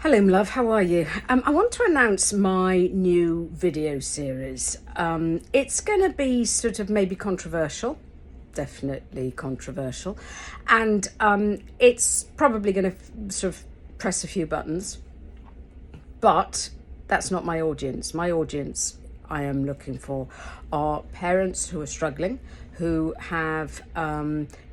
Hello, love. How are you? I want to announce my new video series. It's going to be sort of maybe controversial, definitely controversial, and it's probably going to sort of press a few buttons, but that's not my audience. My audience I am looking for are parents who are struggling, who have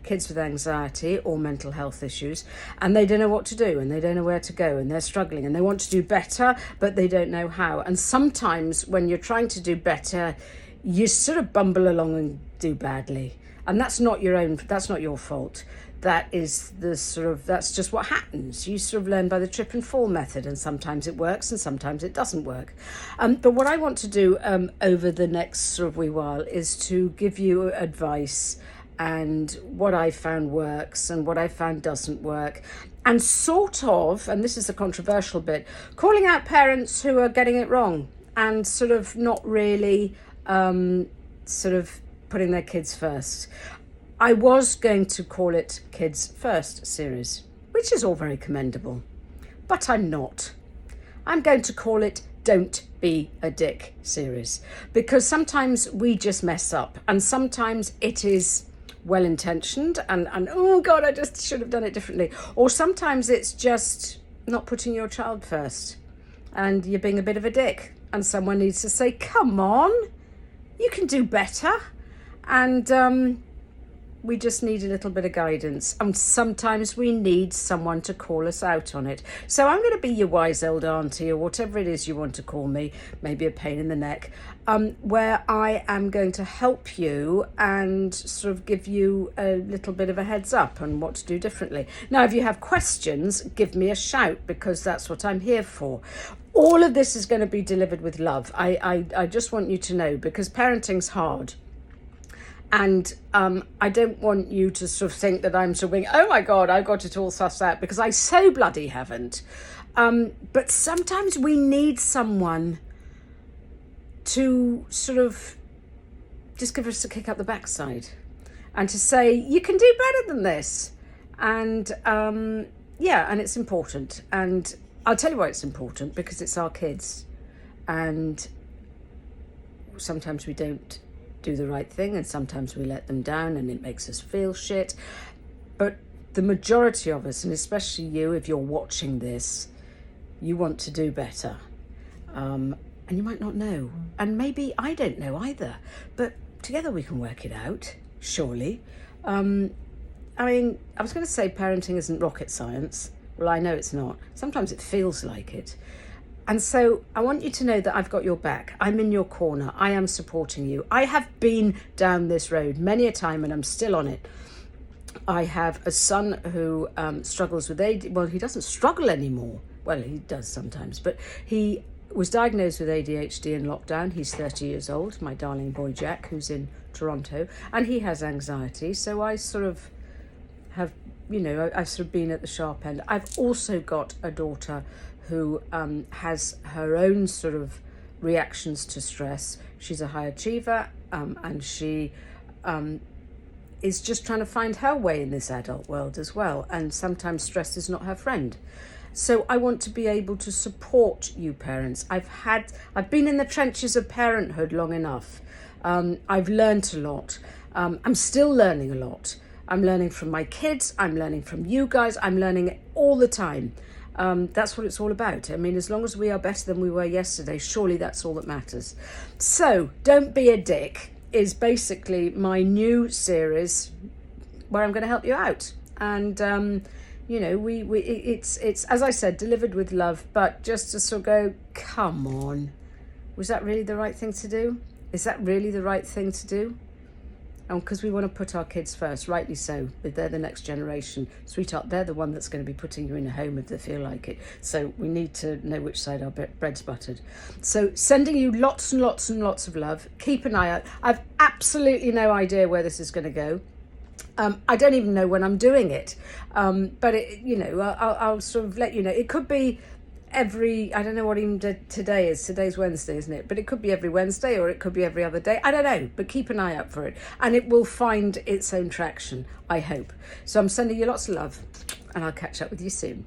kids with anxiety or mental health issues, and they don't know what to do and they don't know where to go and they're struggling and they want to do better, but they don't know how. And sometimes when you're trying to do better, you sort of bumble along and do badly. And that's not your fault. That's just what happens. You sort of learn by the trip and fall method, and sometimes it works and sometimes it doesn't work. But what I want to do over the next sort of wee while is to give you advice and what I found works and what I found doesn't work. And and this is the controversial bit, calling out parents who are getting it wrong and sort of not really putting their kids first. I was going to call it Kids First series, which is all very commendable, but I'm not. I'm going to call it Don't Be a Dick series, because sometimes we just mess up and sometimes it is well-intentioned and oh God, I just should have done it differently. Or sometimes it's just not putting your child first and you're being a bit of a dick and someone needs to say, come on, you can do better. And we just need a little bit of guidance, and sometimes we need someone to call us out on it. So I'm going to be your wise old auntie, or whatever it is you want to call me, maybe a pain in the neck, where I am going to help you and sort of give you a little bit of a heads up on what to do differently. Now, if you have questions, give me a shout, because that's what I'm here for. All of this is going to be delivered with love. I just want you to know, because parenting's hard. And I don't want you to sort of think that I'm sort of going, oh my God, I got it all sussed out, because I so bloody haven't. But sometimes we need someone to sort of just give us a kick up the backside and to say, you can do better than this. And and it's important. And I'll tell you why it's important, because it's our kids. And sometimes we don't do the right thing, and sometimes we let them down and it makes us feel shit. But the majority of us, and especially you, if you're watching this, you want to do better. And you might not know, and maybe I don't know either, but together we can work it out, surely. I mean, I was going to say parenting isn't rocket science. Well, I know it's not. Sometimes it feels like it. And so I want you to know that I've got your back. I'm in your corner. I am supporting you. I have been down this road many a time, and I'm still on it. I have a son who struggles with ADHD. Well, he doesn't struggle anymore. Well, he does sometimes, but he was diagnosed with ADHD in lockdown. He's 30 years old, my darling boy Jack, who's in Toronto, and he has anxiety. So I sort of have, I've sort of been at the sharp end. I've also got a daughter who has her own sort of reactions to stress. She's a high achiever, and she is just trying to find her way in this adult world as well. And sometimes stress is not her friend. So I want to be able to support you parents. I've been in the trenches of parenthood long enough. I've learned a lot. I'm still learning a lot. I'm learning from my kids. I'm learning from you guys. I'm learning all the time. That's what it's all about. I mean, as long as we are better than we were yesterday, surely that's all that matters. So, Don't Be a Dick is basically my new series where I'm going to help you out. And, it's as I said, delivered with love, but just to sort of go, come on, was that really the right thing to do? Is that really the right thing to do? Because we want to put our kids first, rightly so. They're the next generation. Sweetheart, they're the one that's going to be putting you in a home if they feel like it. So we need to know which side our bread's buttered. So sending you lots and lots and lots of love. Keep an eye out. I've absolutely no idea where this is going to go. I don't even know when I'm doing it. But, I'll sort of let you know. It could be I don't know what even today is. Today's Wednesday, isn't it? But it could be every Wednesday, or it could be every other day. I don't know, but keep an eye out for it. And it will find its own traction, I hope. So I'm sending you lots of love, and I'll catch up with you soon.